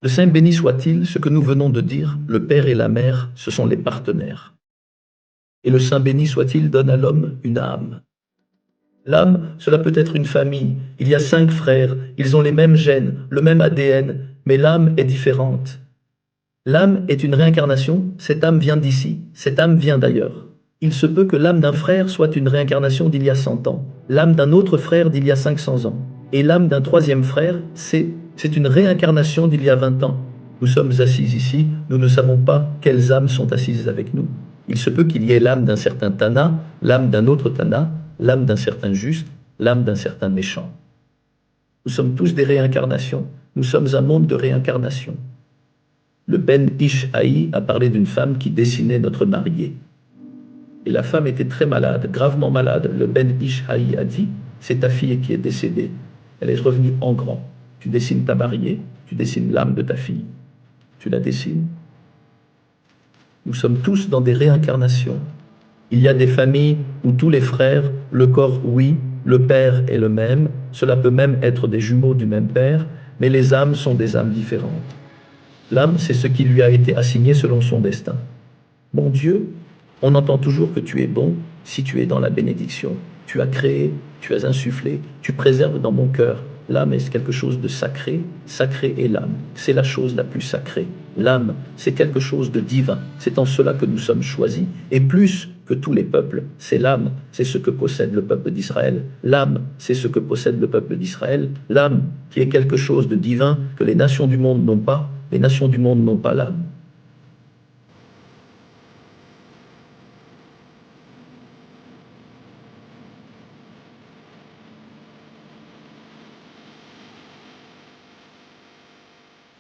Le Saint béni soit-il, ce que nous venons de dire, le père et la mère, ce sont les partenaires. Et le Saint béni soit-il donne à l'homme une âme. L'âme, cela peut être une famille. Il y a 5 frères, ils ont les mêmes gènes, le même ADN, mais l'âme est différente. L'âme est une réincarnation, cette âme vient d'ici, cette âme vient d'ailleurs. Il se peut que l'âme d'un frère soit une réincarnation d'il y a 100 ans, l'âme d'un autre frère d'il y a 500 ans, et l'âme d'un troisième frère, c'est une réincarnation d'il y a 20 ans. Nous sommes assis ici, nous ne savons pas quelles âmes sont assises avec nous. Il se peut qu'il y ait l'âme d'un certain Tana, l'âme d'un autre Tana, l'âme d'un certain juste, l'âme d'un certain méchant. Nous sommes tous des réincarnations, nous sommes un monde de réincarnation. Le Ben Ish Haï a parlé d'une femme qui dessinait notre mariée. Et la femme était très malade, gravement malade. Le Ben Ish Haï a dit, c'est ta fille qui est décédée. Elle est revenue en grand. Tu dessines ta mariée, tu dessines l'âme de ta fille. Tu la dessines. Nous sommes tous dans des réincarnations. Il y a des familles où tous les frères, le corps oui, le père est le même, cela peut même être des jumeaux du même père, mais les âmes sont des âmes différentes. L'âme, c'est ce qui lui a été assigné selon son destin. Mon Dieu, on entend toujours que tu es bon si tu es dans la bénédiction. Tu as créé, tu as insufflé, tu préserves dans mon cœur. L'âme est quelque chose de sacré, sacré est l'âme. C'est la chose la plus sacrée. L'âme, c'est quelque chose de divin. C'est en cela que nous sommes choisis. Et plus que tous les peuples, c'est l'âme, c'est ce que possède le peuple d'Israël. L'âme, c'est ce que possède le peuple d'Israël. L'âme, qui est quelque chose de divin que les nations du monde n'ont pas. Les nations du monde n'ont pas l'âme.